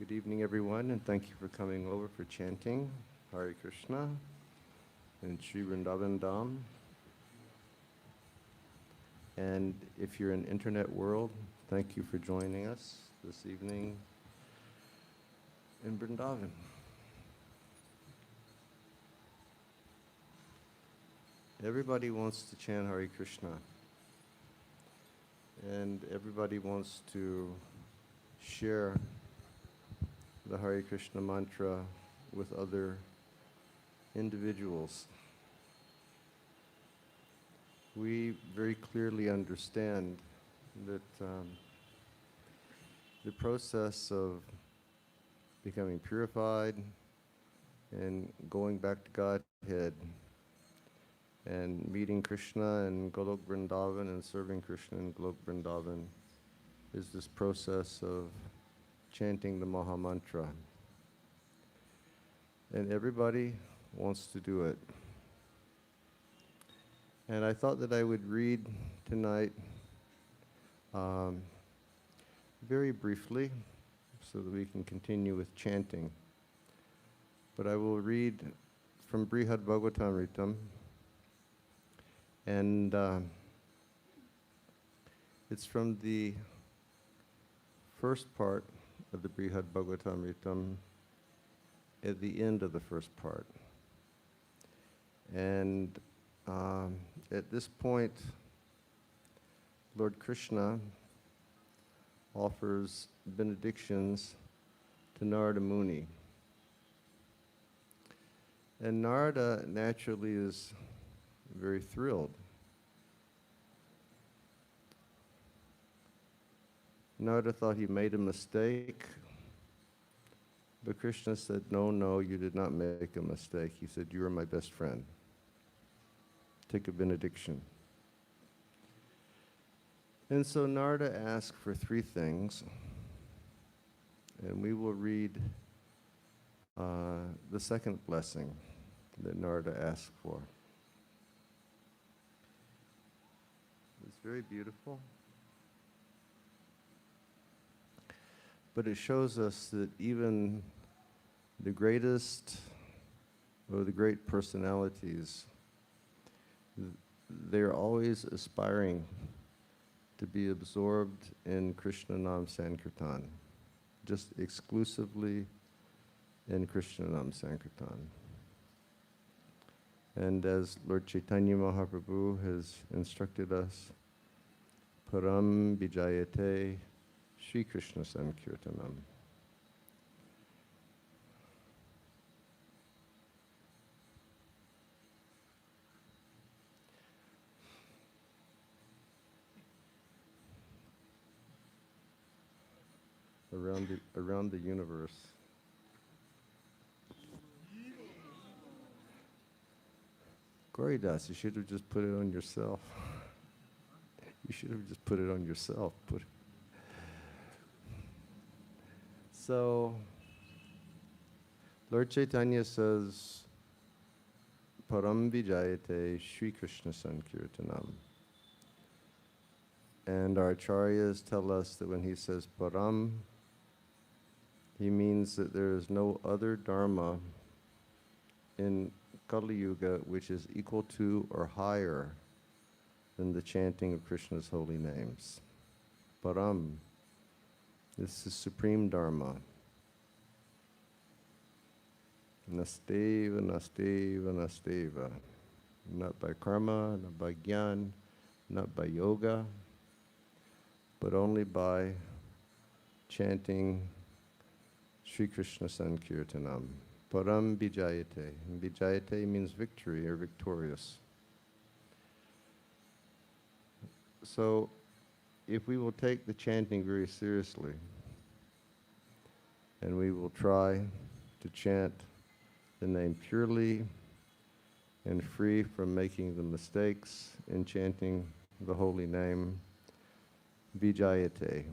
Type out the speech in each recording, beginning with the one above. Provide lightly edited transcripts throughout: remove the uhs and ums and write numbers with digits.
Good evening, everyone, and thank you for coming over for chanting Hare Krishna in Sri Vrindavan Dham. And if you're in internet world, thank you for joining us this evening in Vrindavan. Everybody wants to chant Hare Krishna, and everybody wants to share the Hare Krishna mantra with other individuals. We very clearly understand that the process of becoming purified and going back to Godhead and meeting Krishna in Golok Vrindavan and serving Krishna in Golok Vrindavan is this process of chanting the Maha Mantra. And everybody wants to do it. And I thought that I would read tonight very briefly so that we can continue with chanting. But I will read from Brihad Bhagavatamritam, and it's from the first part of the Brihad Bhagavatamritam at the end of the first part. And at this point, Lord Krishna offers benedictions to Narada Muni. And Narada naturally is very thrilled. Narada thought he made a mistake, but Krishna said, no, you did not make a mistake. He said, you are my best friend. Take a benediction. And so Narada asked for three things, and we will read the second blessing that Narada asked for. It's very beautiful. But it shows us that even the greatest or the great personalities, they're always aspiring to be absorbed in Krishna Nam Sankirtan, just exclusively in Krishna Nam Sankirtan. And as Lord Chaitanya Mahaprabhu has instructed us, Param Vijayate Shri Krishna Sankirtanam. Around the universe. Gauridas, you should have just put it on yourself. You should have just put it on yourself. So, Lord Chaitanya says, Param Vijayate Shri Krishna Sankirtanam. And our acharyas tell us that when he says Param, he means that there is no other dharma in Kali Yuga which is equal to or higher than the chanting of Krishna's holy names. Param. This is supreme dharma. Nasteva, nasteva, nasteva. Not by karma, not by gyan, not by yoga, but only by chanting Sri Krishna Sankirtanam. Param Vijayate. And Vijayate means victory or victorious. So, if we will take the chanting very seriously, and we will try to chant the name purely and free from making the mistakes in chanting the holy name, Vijayate,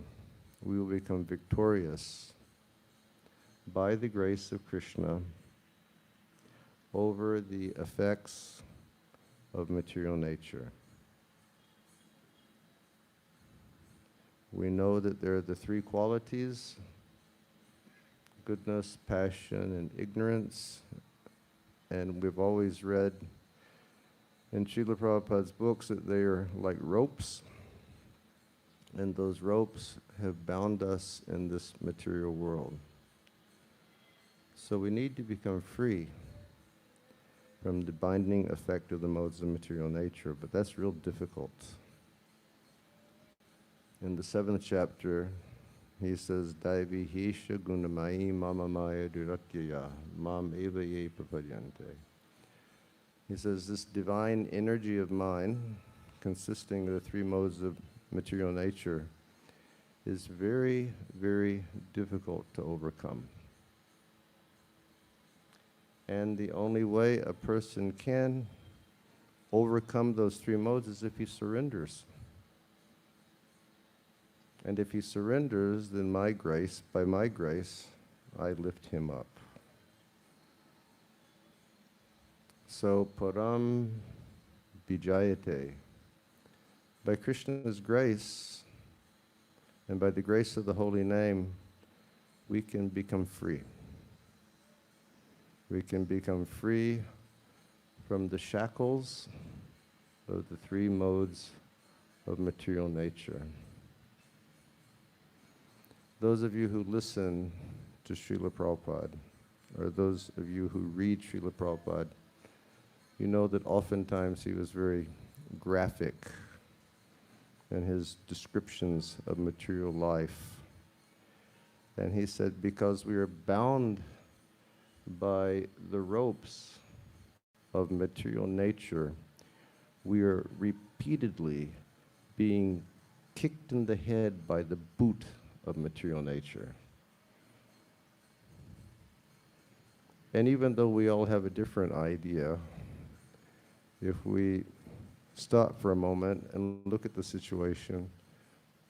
we will become victorious by the grace of Krishna over the effects of material nature. We know that there are the three qualities goodness, passion, and ignorance. And we've always read in Srila Prabhupada's books that they are like ropes, and those ropes have bound us in this material world. So we need to become free from the binding effect of the modes of material nature, but that's real difficult. In the 7th chapter, he says, Daivi Hesha Gunamayi Mama Maya Duratyaya Mam Eva Ye Prapadyante. He says, this divine energy of mine, consisting of the 3 modes of material nature, is very, very difficult to overcome. And the only way a person can overcome those 3 modes is if he surrenders. And if he surrenders, then my grace, by my grace, I lift him up. So, param vijayate. By Krishna's grace, and by the grace of the holy name, we can become free. We can become free from the shackles of the 3 modes of material nature. Those of you who listen to Srila Prabhupada, or those of you who read Srila Prabhupada, you know that oftentimes he was very graphic in his descriptions of material life. And he said, because we are bound by the ropes of material nature, we are repeatedly being kicked in the head by the boot of material nature. And even though we all have a different idea, if we stop for a moment and look at the situation,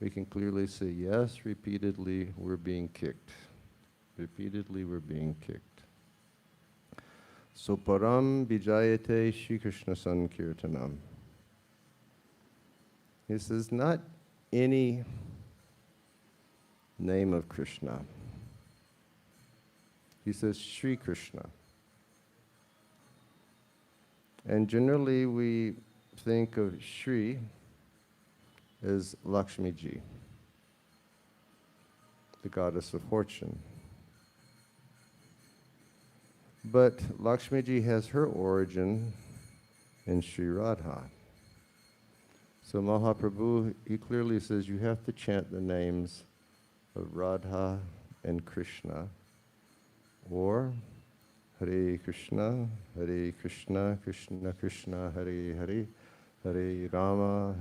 we can clearly say, yes, repeatedly we're being kicked. Repeatedly we're being kicked. So param vijayate Shri Krishna Sankirtanam. He says, not any name of Krishna. He says Shri Krishna. And generally we think of Shri as Lakshmi Ji, the goddess of fortune. But Lakshmi Ji has her origin in Sri Radha. So Mahaprabhu, he clearly says you have to chant the names of Radha and Krishna, or Hare Krishna, Krishna Krishna, Hare Hare, Hare Rama,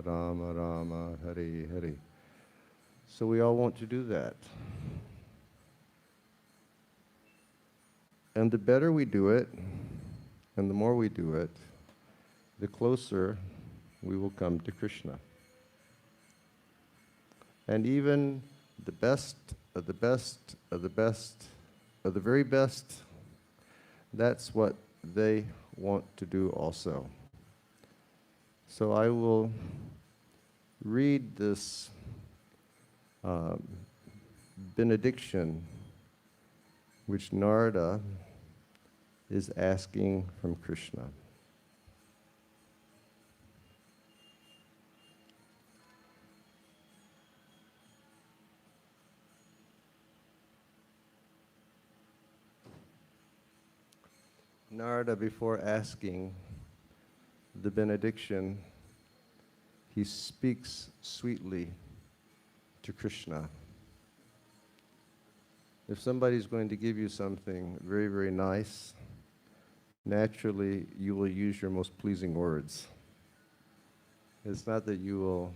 Rama Rama, Hare Hare. So we all want to do that. And the better we do it, and the more we do it, the closer we will come to Krishna. And even the best of the best of the best of the very best, that's what they want to do also. So I will read this benediction which Narada is asking from Krishna. Narada, before asking the benediction, he speaks sweetly to Krishna. If somebody's going to give you something very, very nice, naturally you will use your most pleasing words. It's not that you will,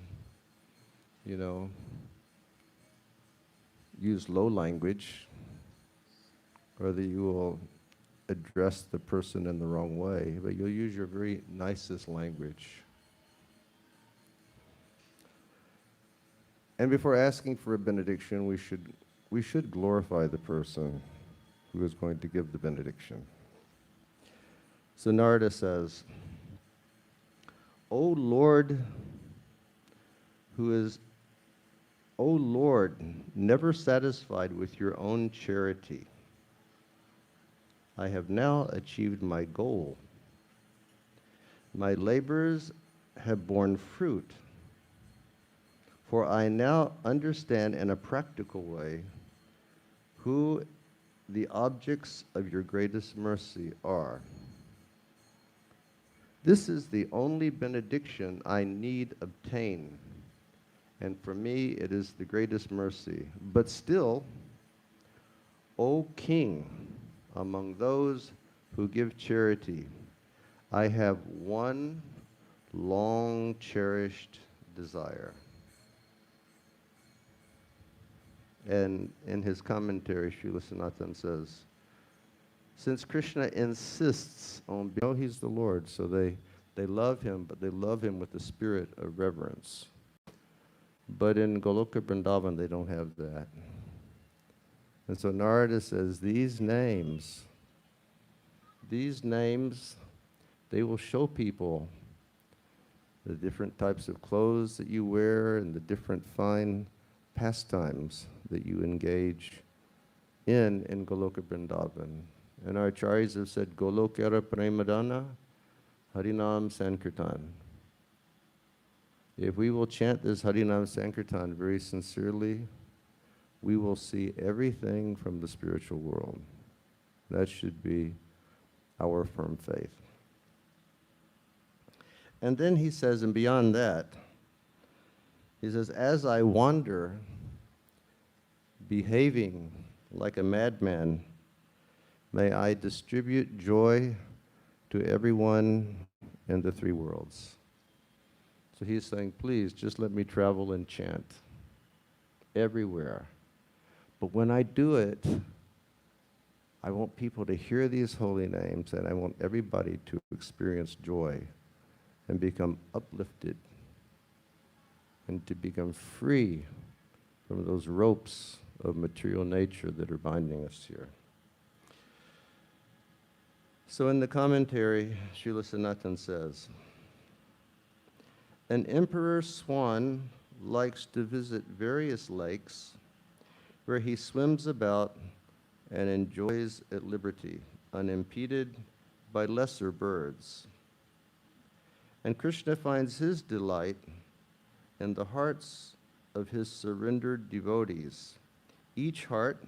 use low language, or that you will address the person in the wrong way, but you'll use your very nicest language. And before asking for a benediction, we should glorify the person who is going to give the benediction. So Narada says, O Lord, who is O Lord, never satisfied with your own charity, I have now achieved my goal. My labors have borne fruit, for I now understand in a practical way who the objects of your greatest mercy are. This is the only benediction I need obtain, and for me it is the greatest mercy. But still, O King, among those who give charity, I have one long cherished desire. And in his commentary, Srila Sanatan says, since Krishna insists on, he's the Lord, so they love him, but they love him with the spirit of reverence. But in Goloka Vrindavan, they don't have that. And so Narada says, these names, they will show people the different types of clothes that you wear and the different fine pastimes that you engage in Goloka Vrindavan. And our acharyas have said, Golokara Premadana Harinam Sankirtan. If we will chant this Harinam Sankirtan very sincerely, we will see everything from the spiritual world. That should be our firm faith. And then he says, and beyond that, he says, as I wander, behaving like a madman, may I distribute joy to everyone in the three worlds. So he's saying, please, just let me travel and chant everywhere. But when I do it, I want people to hear these holy names, and I want everybody to experience joy and become uplifted and to become free from those ropes of material nature that are binding us here. So in the commentary, Srila Sanatan says, an emperor swan likes to visit various lakes where he swims about and enjoys at liberty, unimpeded by lesser birds. And Krishna finds his delight in the hearts of his surrendered devotees, each heart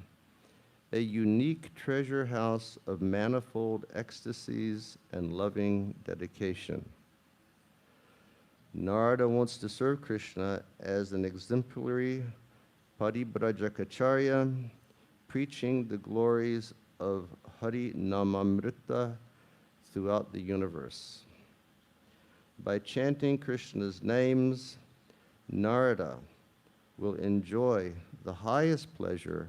a unique treasure house of manifold ecstasies and loving dedication. Narada wants to serve Krishna as an exemplary Paribrajakacharya, preaching the glories of Hari Namamrita throughout the universe. By chanting Krishna's names, Narada will enjoy the highest pleasure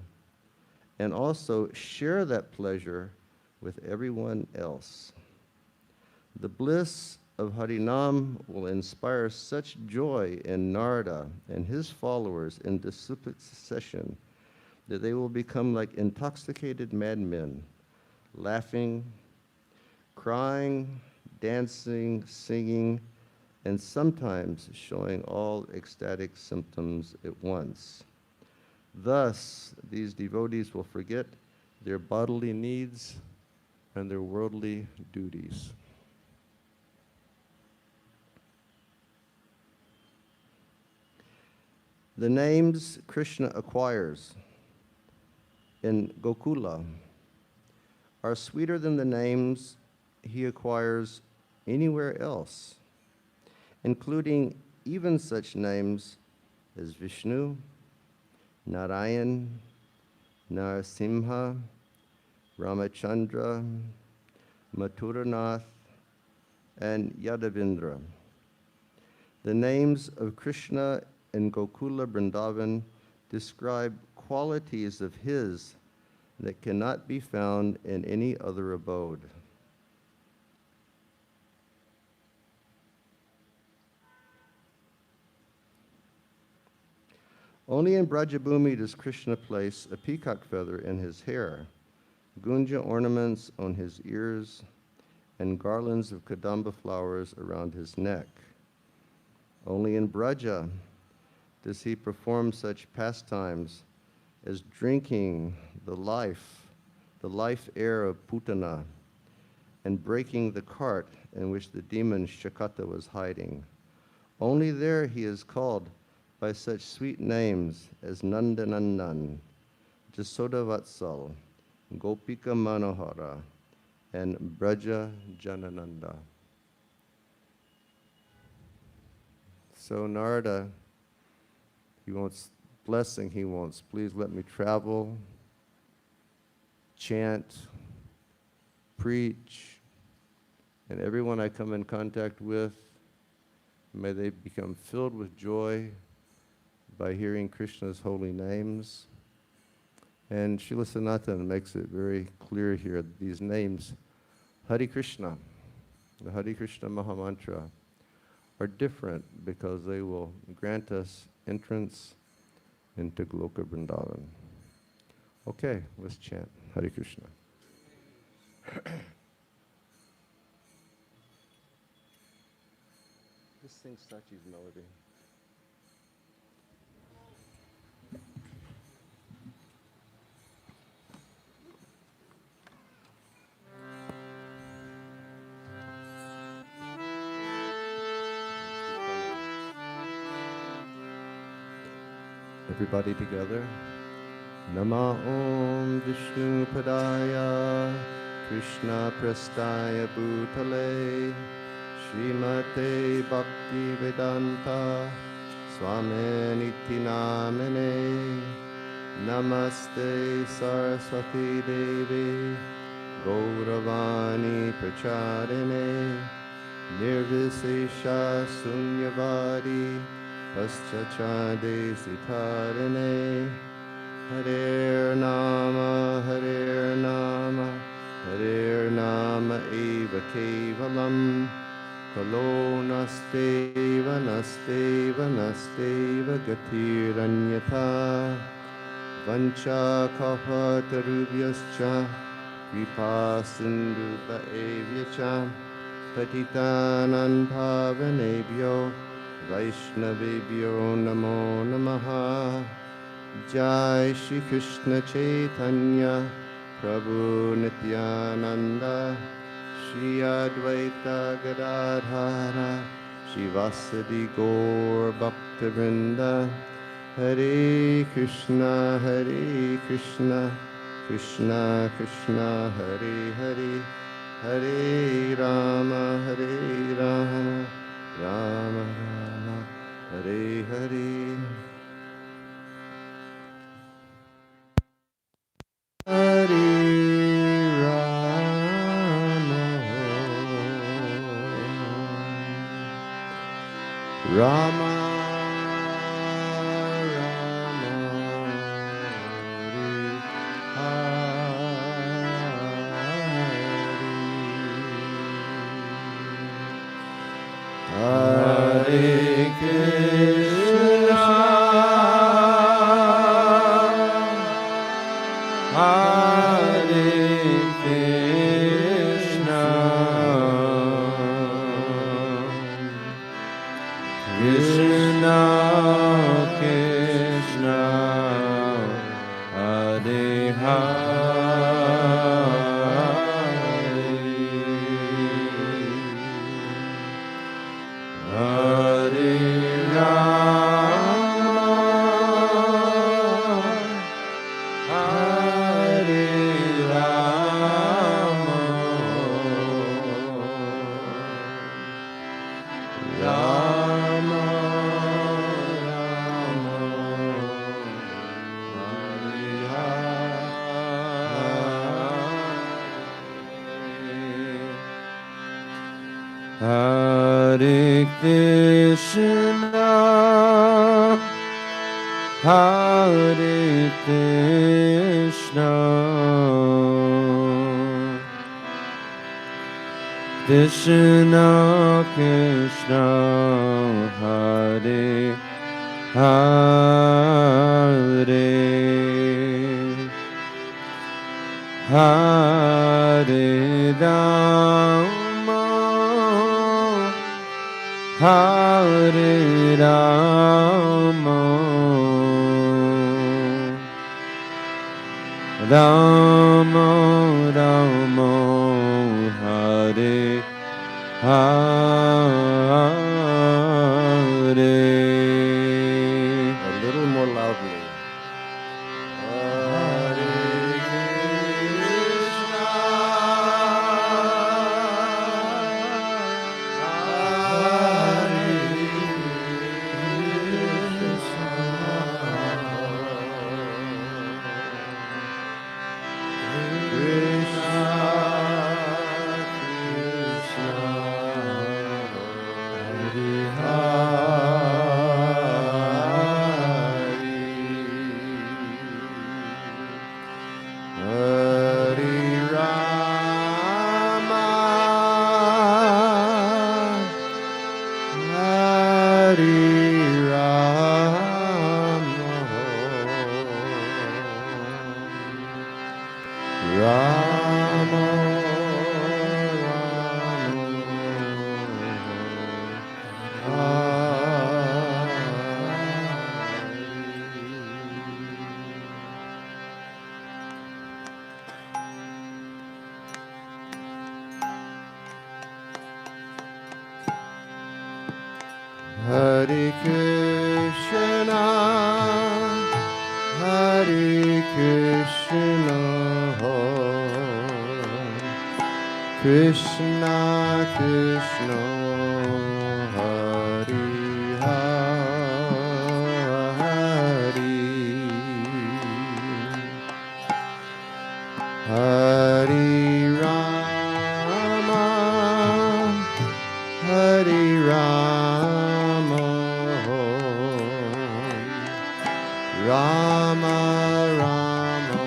and also share that pleasure with everyone else. The bliss of Harinam will inspire such joy in Narada and his followers in disciplic succession that they will become like intoxicated madmen, laughing, crying, dancing, singing, and sometimes showing all ecstatic symptoms at once. Thus, these devotees will forget their bodily needs and their worldly duties. The names Krishna acquires in Gokula are sweeter than the names he acquires anywhere else, including even such names as Vishnu, Narayan, Narasimha, Ramachandra, Mathuranath, and Yadavindra. The names of Krishna in Gokula Vrindavan describe qualities of his that cannot be found in any other abode. Only in Brajabhumi does Krishna place a peacock feather in his hair, gunja ornaments on his ears, and garlands of kadamba flowers around his neck. Only in Braja does he perform such pastimes as drinking the life air of Putana, and breaking the cart in which the demon Shakata was hiding. Only there he is called by such sweet names as Nandanandan, Jasoda Vatsal, Gopika Manohara, and Braja Janananda. So Narada, he wants blessing, he wants, please let me travel, chant, preach, and everyone I come in contact with, may they become filled with joy by hearing Krishna's holy names. And Srila Sanatana makes it very clear here, these names, Hare Krishna, the Hare Krishna Mahamantra, are different because they will grant us entrance into Gloka Vrindavan. Okay, let's chant Hare Krishna. Just sing Sachi's melody. Everybody together. Nama Om Vishnu Padaya Krishna Prastaya Bhutale Srimate Bhakti Vedanta Swami Niti Namane Namaste Saraswati Devi Gauravani Pracharine Nirvisesha Sunyavadi Paschachade Sitarine Hare Nama Hare Nama Hare Nama Eva Kevalam Kalo Nasteva Nasteva Nasteva Gatiranyata Vancha Kapatarubhyascha Kripa Sindhupa Evyacha Patitanam Pavanebhyo Vaishnavebhyo Namo Namaha Jai Shri Krishna Chaitanya Prabhu Nityananda Shri Advaita Gadadhara Shri Vasadi Gaur Bhaktivinoda Hare Krishna Krishna Krishna Hare Hare Hare Rama Rama Rama Hare Hare Rama Hare Krishna Hare Krishna Krishna Krishna Hare Hare Krishna Hare Krishna Krishna Krishna Hare Hare Hare Rama Hare Rama Rama Rama Hare Hare. A little more loudly. Hare Krishna, Hare Krishna, Hare Krishna, Krishna Krishna, Hare Hare, Hare Rama, Hare Rama, Rama Rama,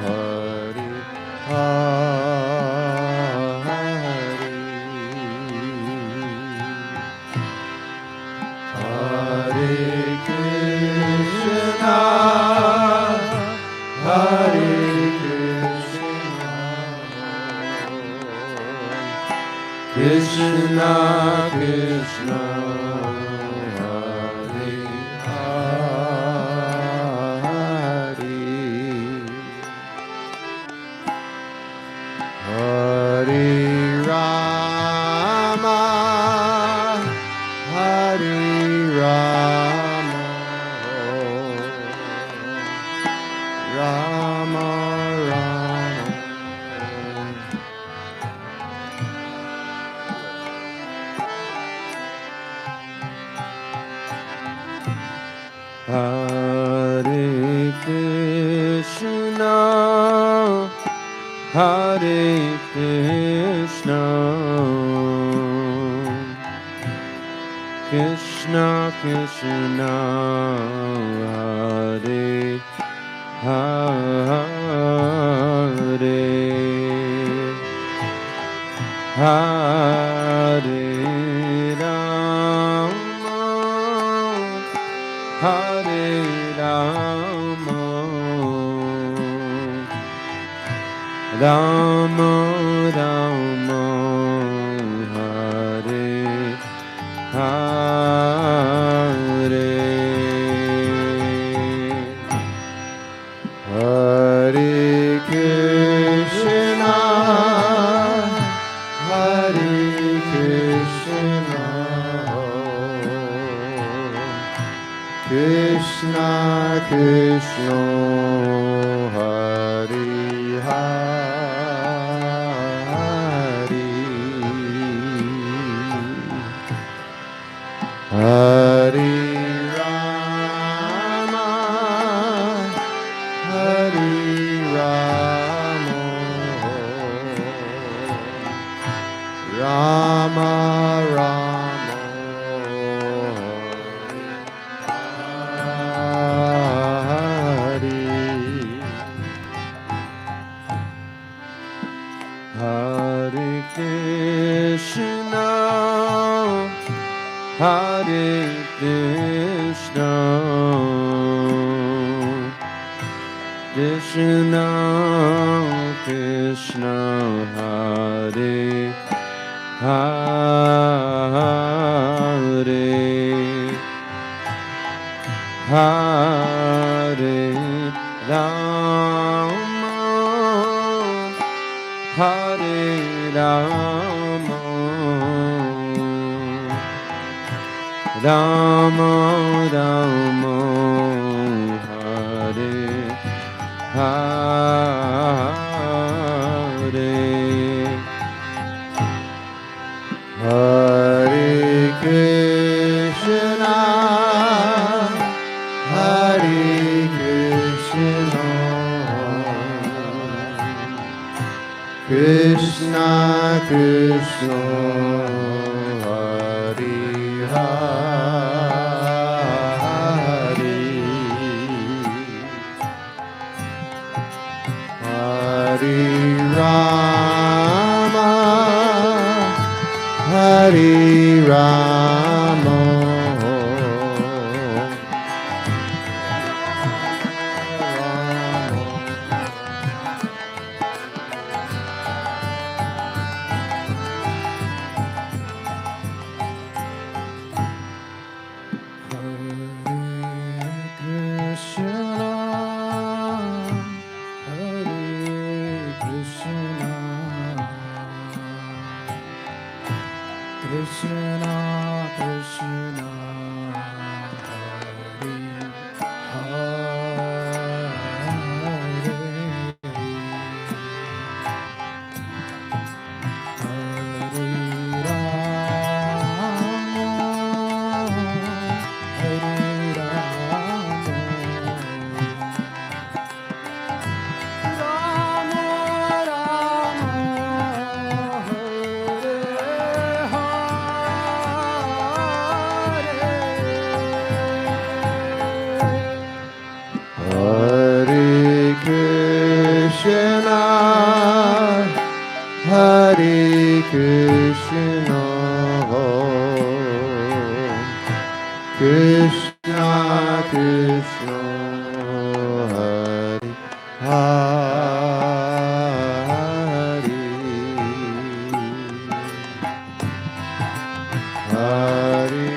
Hare Hare, Hare Krishna, Hare Krishna, Krishna Krishna, Hare Hare, Hare Rama, Hare Rama, Rama Rama, Hare Krishna, Hare Krishna, Krishna Krishna, Hare Hare, Hare Rama, Hare Rama, Rama Rama, Hare Hare, Hare Krishna, Hare Krishna, Krishna Krishna, Hare Hare, Hare Rama, Hare Rama, Rama Rama, Hare Krishna, Hare Krishna, Krishna Krishna, Hare Hare, Hare Rama, Hare Rama, Rama Rama, Hare Hare, Hare Krishna, Hare Krishna, Krishna Krishna, Hare Hare, Hare Rama, Hare Rama, Krishna Krishna Hare Krishna, Hare Krishna, Krishna Krishna, Hare Hare,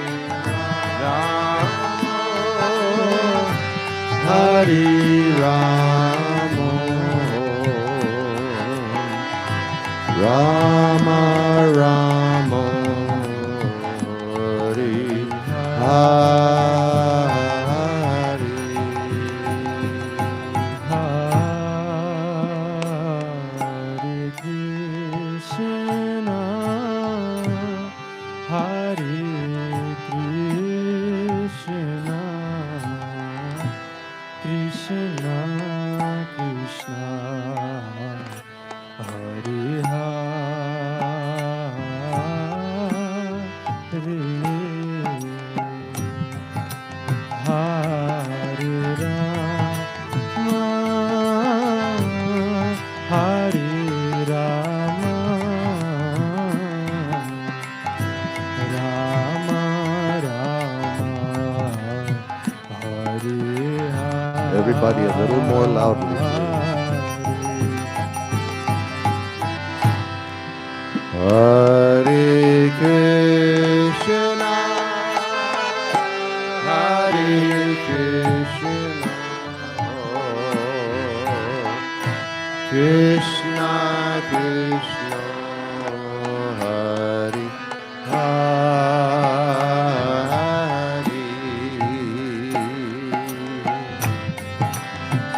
Hare Rama, Rama Rama, Hare Hare, Hare Krishna, Hare Krishna, Krishna Krishna, Hare Hare, Hare Rama, Rama Rama, Hare Hare. Everybody a little more loudly, please. Hare Krishna, Hare Krishna, Krishna Krishna, Hare Hare,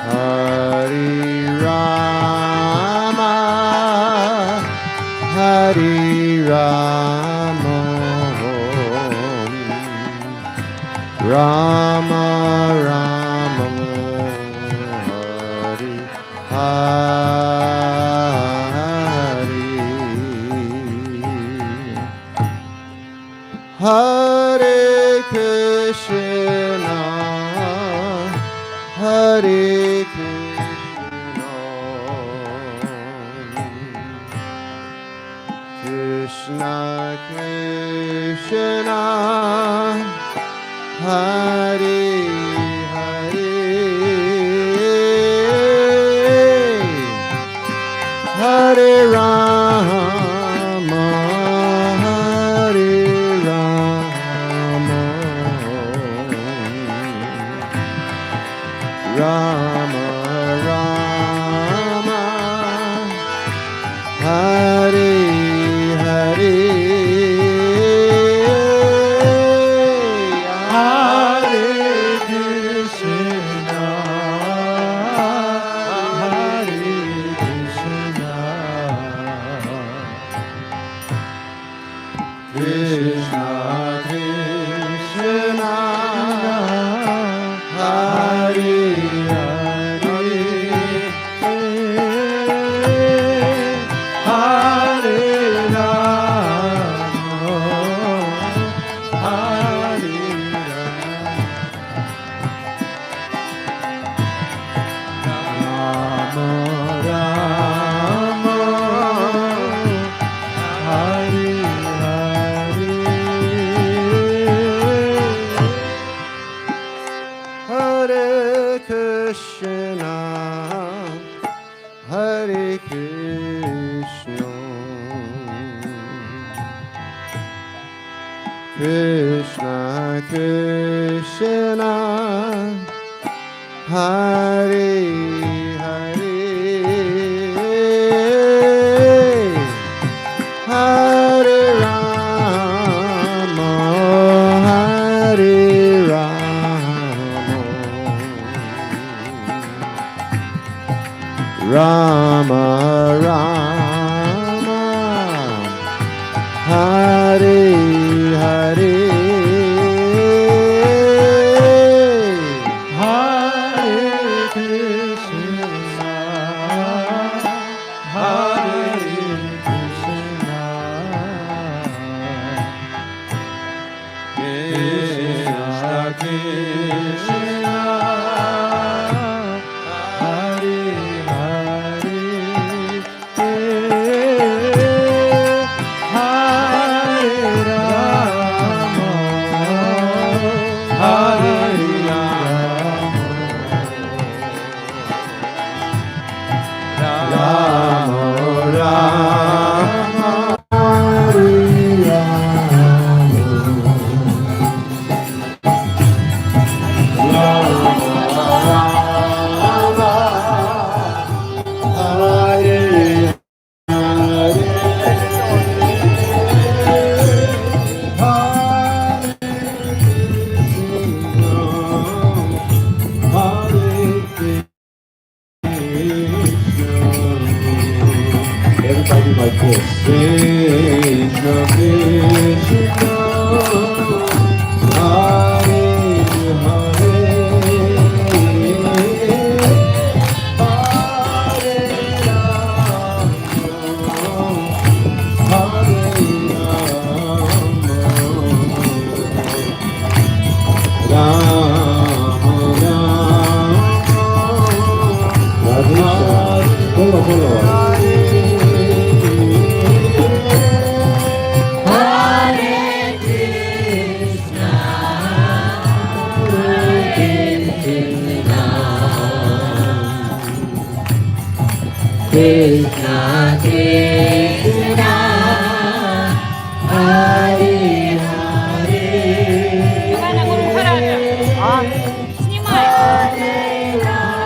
Hare Rama, Hare Rama, Rama Rama, Hare Hare, Hare Krishna, Hare Krishna, Krishna Krishna, Hare Hare, Hare Rama, Hare Rama, Rama Hare Krishna, Hare Krishna, Krishna Krishna, Hare Hare, Hare Rama, Hare Rama, Rama Rama, Hare Hare, Hare Krishna, Hare Krishna, Krishna Krishna, Hare Hare, Hare Rama, Hare Rama, Rama Hare Everybody like this. Krishna Krishna, Hare Hare, Hare Rama, Hare Rama, Rama Rama, Follow. Krishna Krishna, Hare Hare, Ивана Гуру Махараджа. Снимай.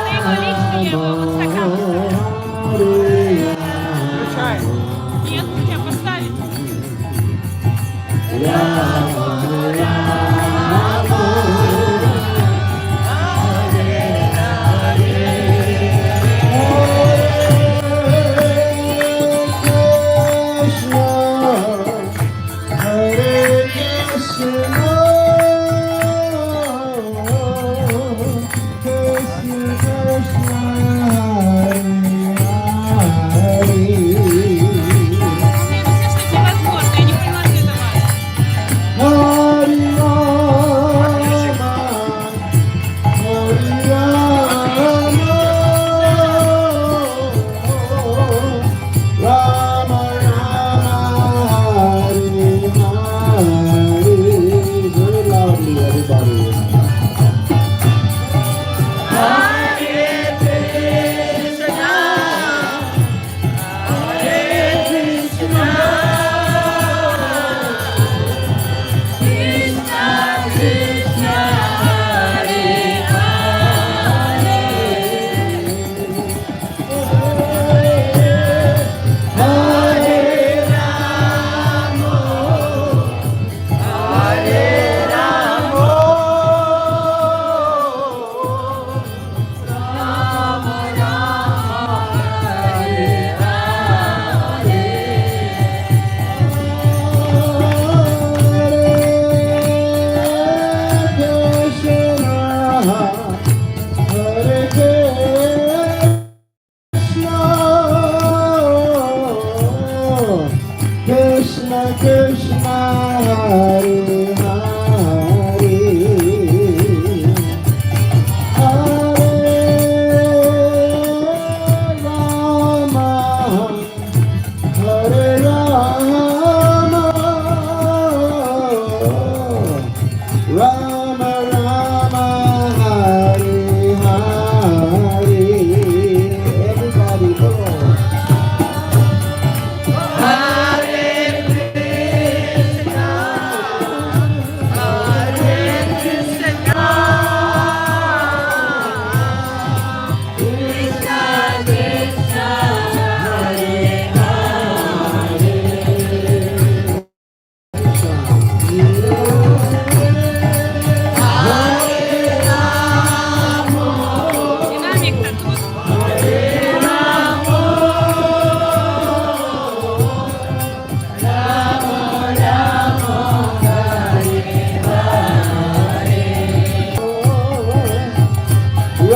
Ты его лично его вот стакан. Включай. Нет, включай, поставить.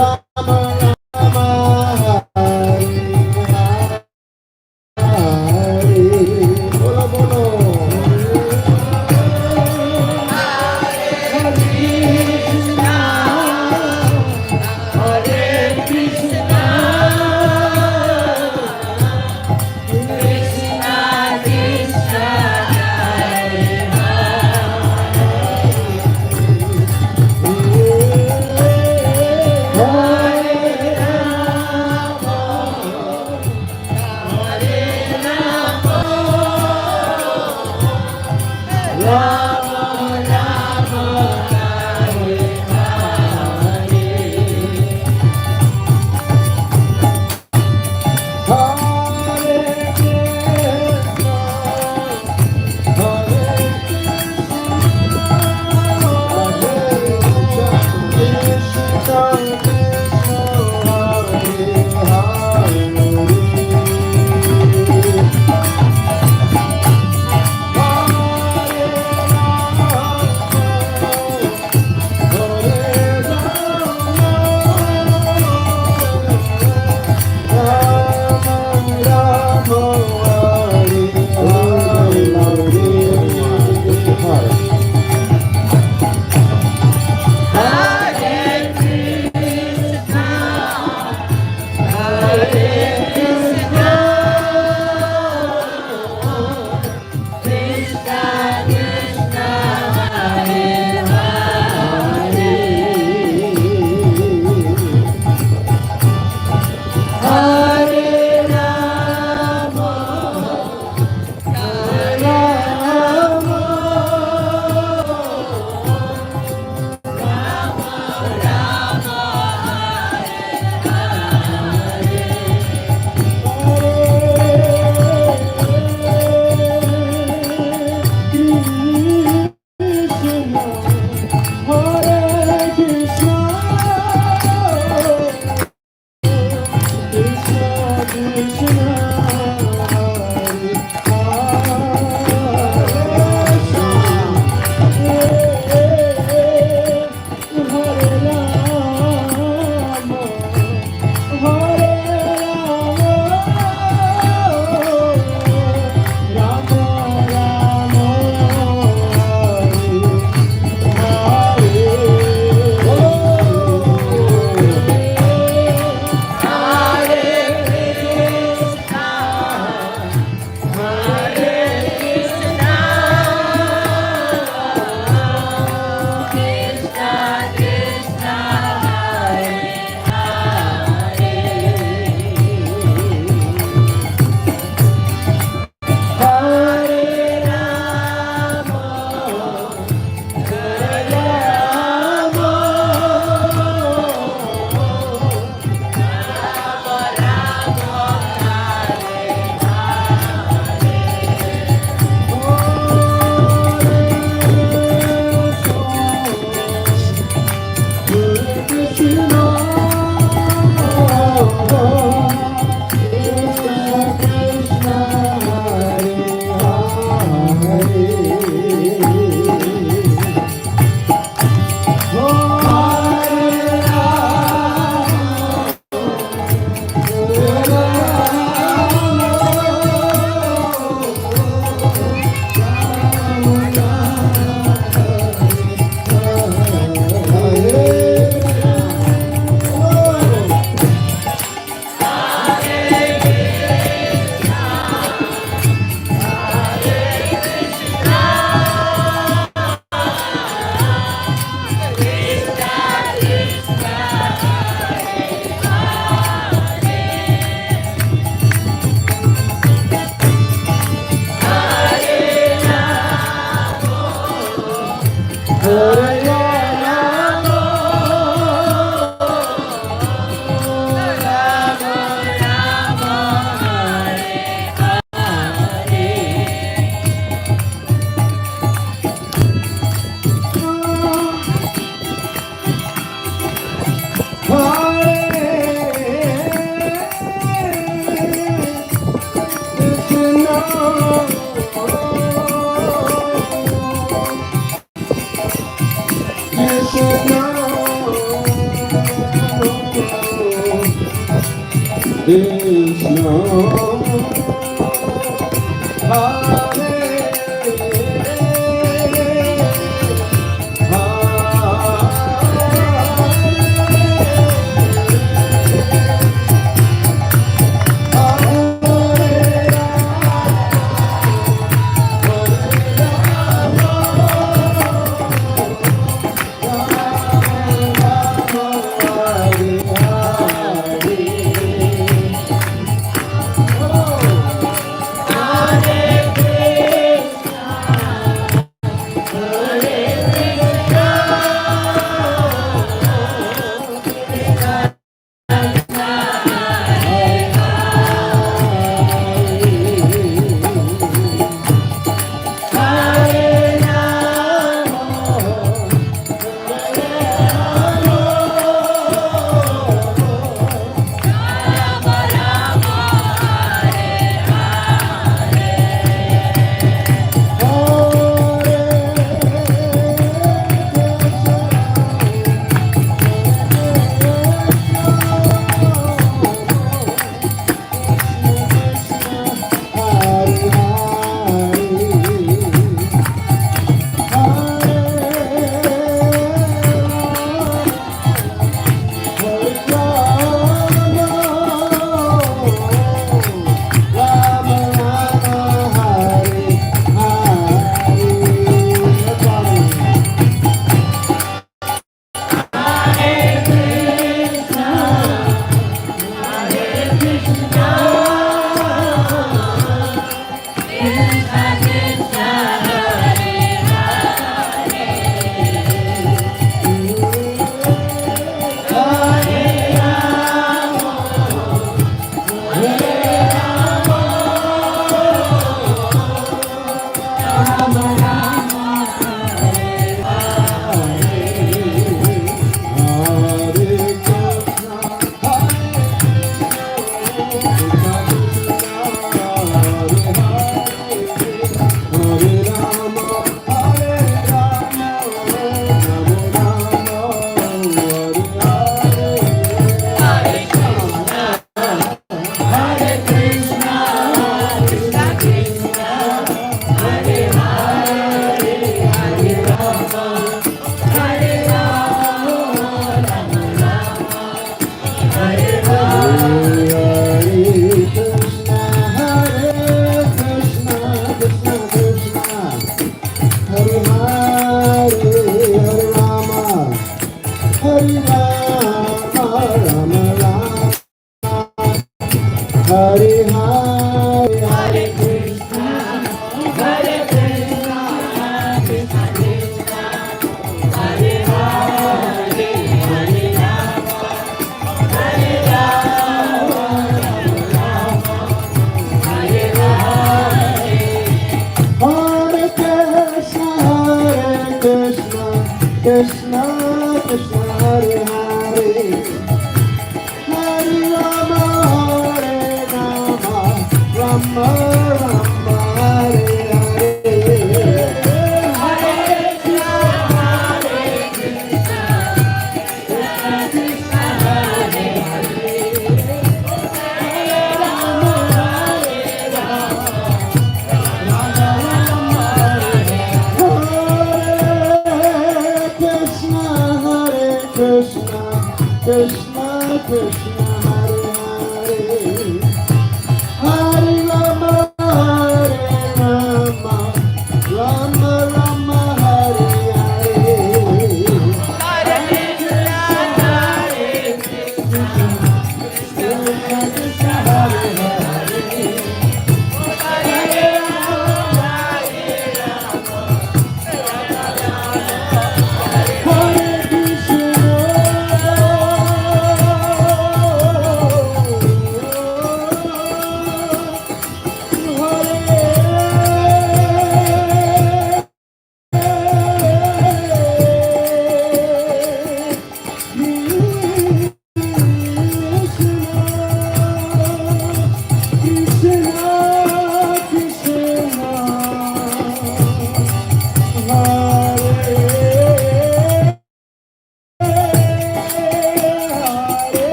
Rama Rama Hare Bolo bolo Hare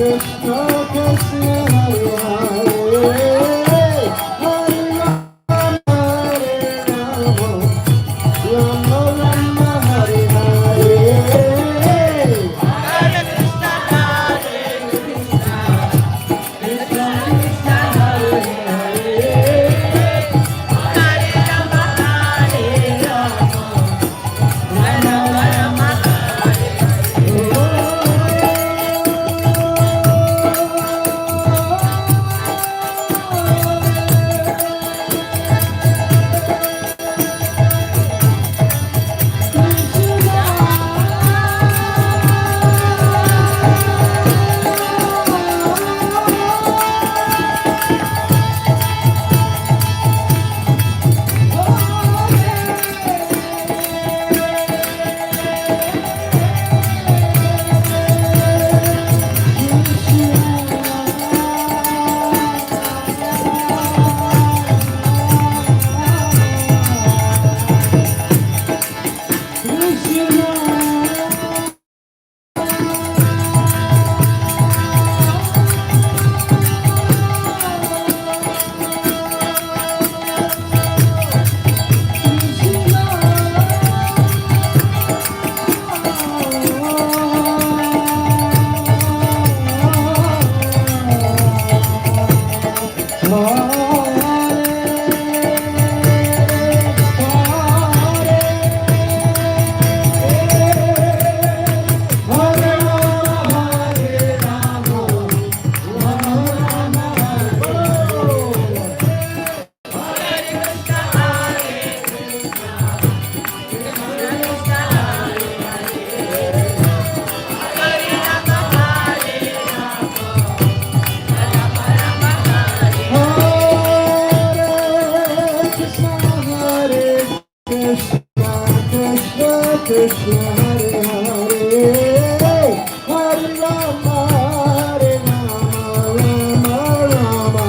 Krishna Krishna Hare Hare Hare Rama Rama Rama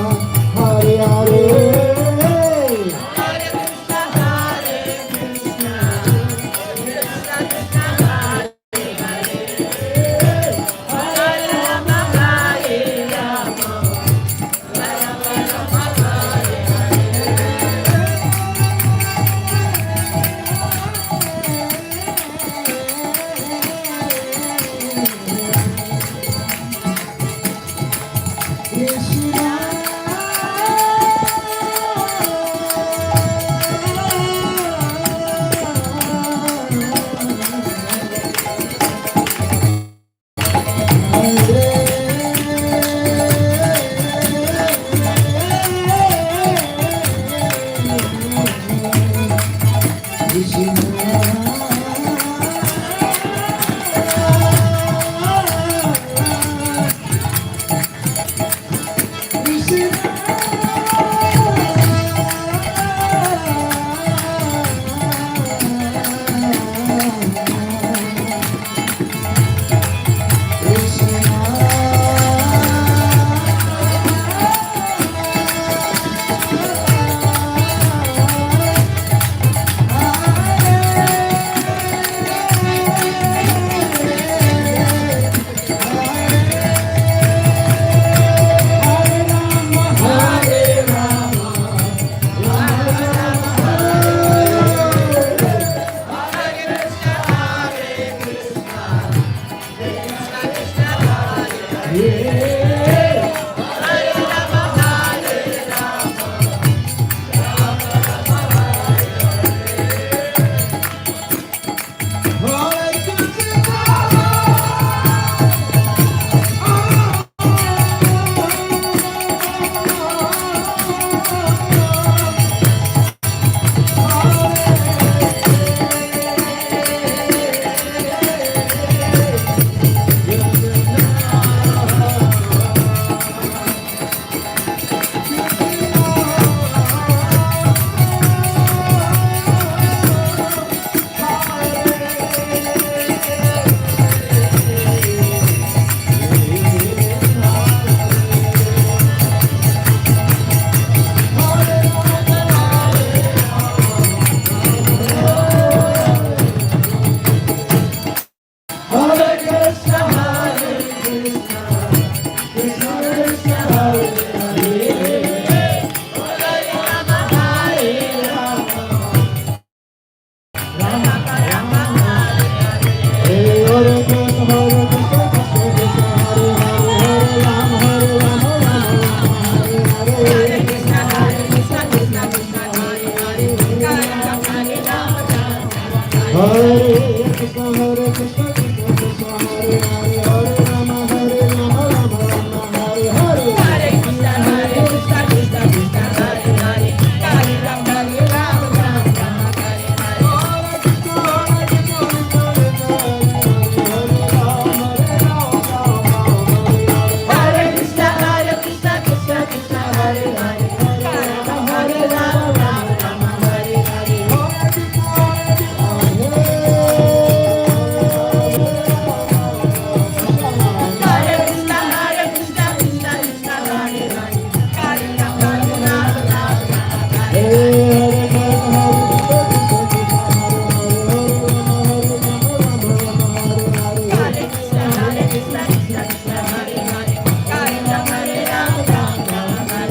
Hare Hare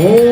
Hare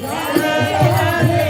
Radhe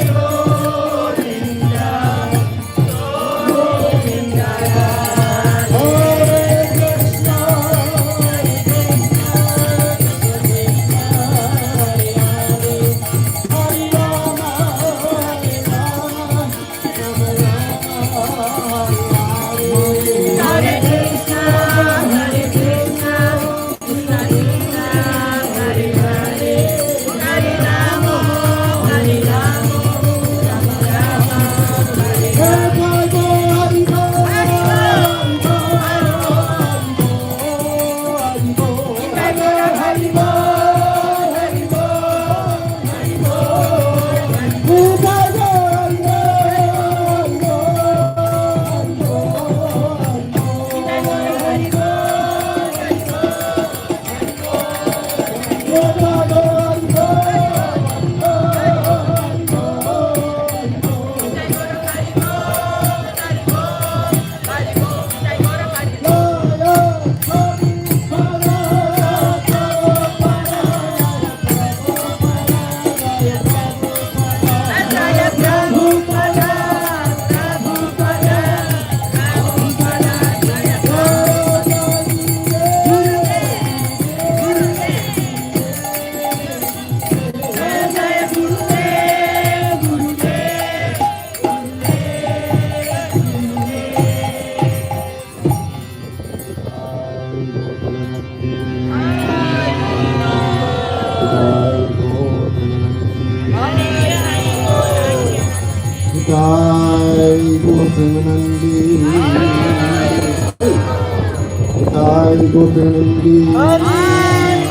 Jai Govinda. Jai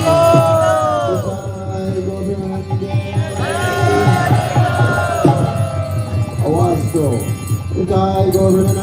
Govinda. आवाज दो जय गोविंद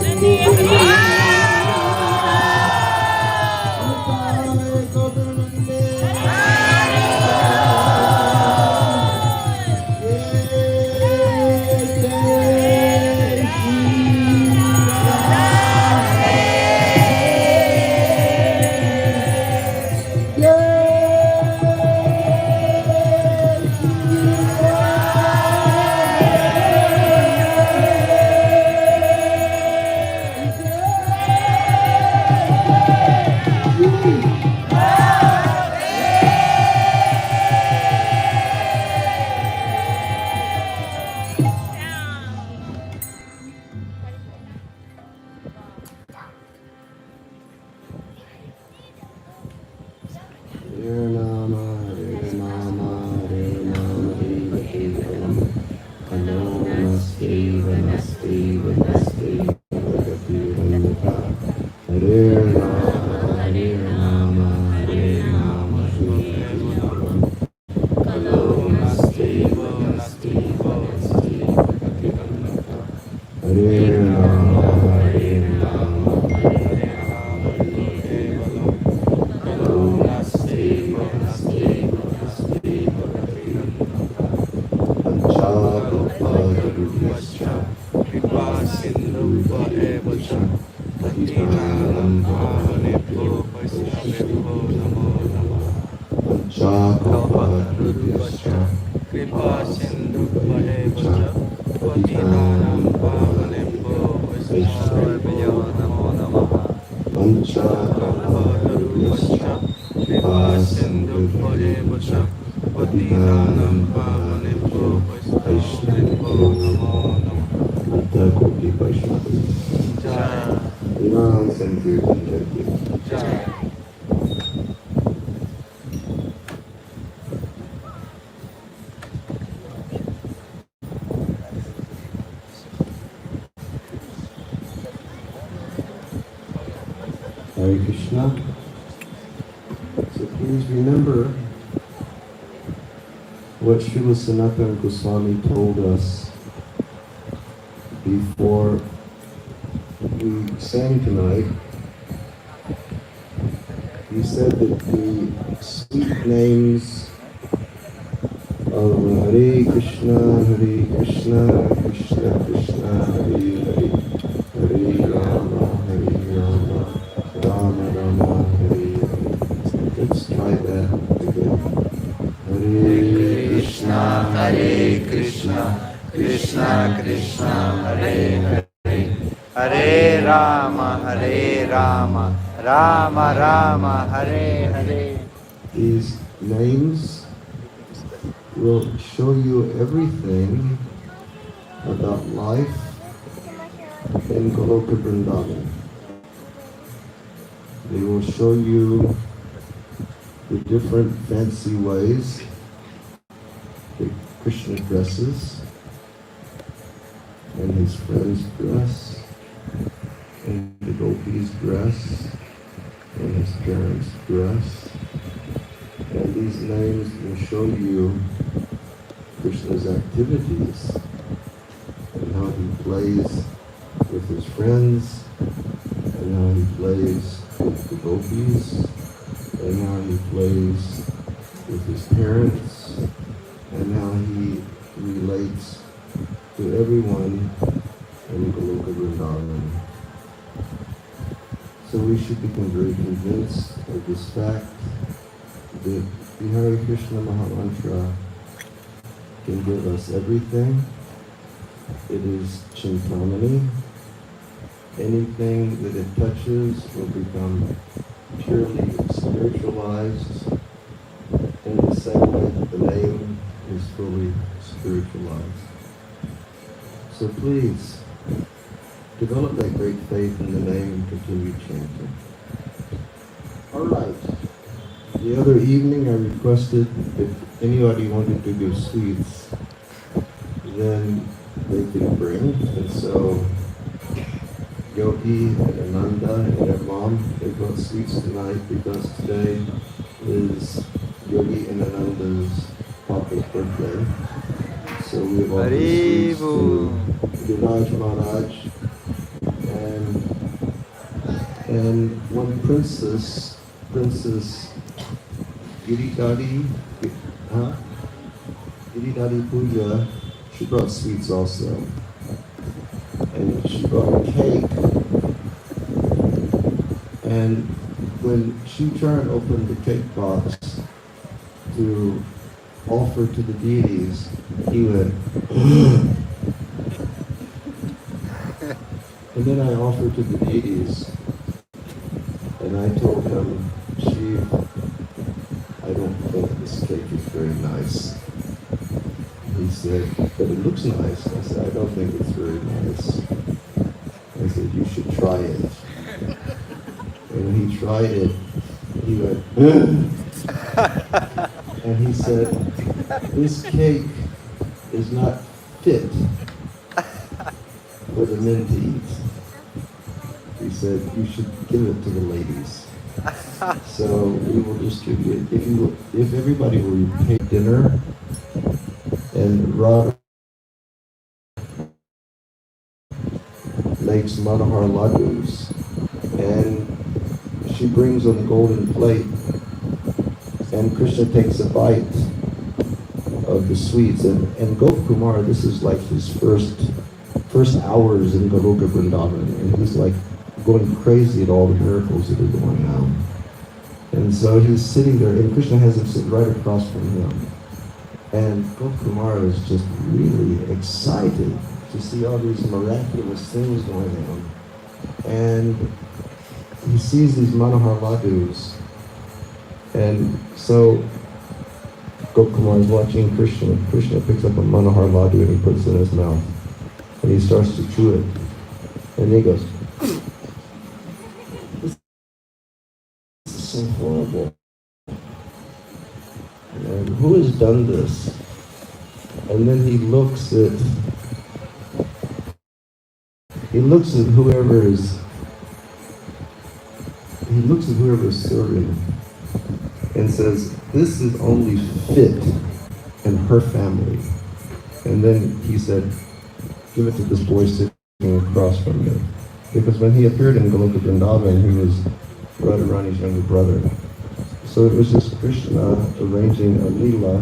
जय Govind Hare Krishna. So please remember what Srila Sanatana Goswami told us before we sang tonight. He said that the sweet names of Hare Krishna, Krishna Krishna, Hare Hare, Hare Rama, Rama Rama, Hare Hare. Let's try that again. Hare Krishna, Krishna Krishna, Hare Hare. Hare Rama, Rama Rama, Hare Hare. These names will show you everything about life in Goloka Vrindavan. They will show you the different fancy ways that Krishna dresses and his friends dress and the gopis dress and his parents dress. And these names will show you Krishna's activities and how he plays with his friends and how he plays with the gopis and how he plays with his parents and how he relates to everyone in Goloka Vrindavan. So we should become very convinced of this fact that the Hare Krishna Mahamantra can give us everything. It is Chintamani. Anything that it touches will become purely spiritualized in the same way that the name is fully spiritualized. So please, develop that great faith in the name and continue chanting. All right. The other evening I requested if anybody wanted to give sweets, then they could bring. And so Yogi and Ananda and their mom. They brought sweets tonight because today is Yogi and Ananda's papa's birthday. So we have offered sweets to Viraj Maharaj and one princess Giridhari, Giridhari Puja, she brought sweets also. And she brought a cake. And when she turned open the cake box to offer to the deities, he went, and then I offered to the deities, and I told him, Shiv, I don't think this cake is very nice. He said, but it looks nice. I said, I don't think it's very nice. I said, you should try it. And when he tried it, he went, and he said, this cake is not fit for the men to eat. He said, you should give it to the ladies. So we will distribute. If everybody will pay dinner, and Radha makes Manohar laddus, and she brings on the golden plate, and Krishna takes a bite of the sweets, and Gopakumar, this is like his first hours in Goloka Vrindavan, and he's like going crazy at all the miracles that are going on. And so he's sitting there, and Krishna has him sit right across from him. And Gopakumar is just really excited to see all these miraculous things going on. And he sees these Manohar laddus. And so Gopakumar is watching Krishna. Krishna picks up a Manohar laddu and he puts it in his mouth. And he starts to chew it. And he goes, this is so horrible. And who has done this? And then he looks at whoever's serving and says, this is only fit in her family. And then he said, give it to this boy sitting across from me. Because when he appeared in Goloka Vrindavan, he was Radharani's younger brother. So it was just Krishna arranging a lila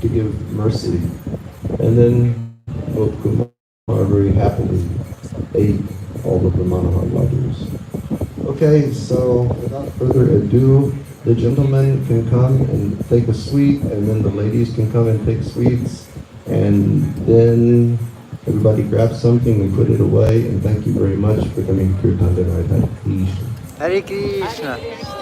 to give mercy. And then Gopakumar very happily ate all of the Manohar laddus. Okay, so without further ado, the gentlemen can come and take a sweet, and then the ladies can come and take sweets, and then everybody grab something and put it away, and thank you very much for coming to Kirtan tonight. Hare Krishna. Hare Krishna.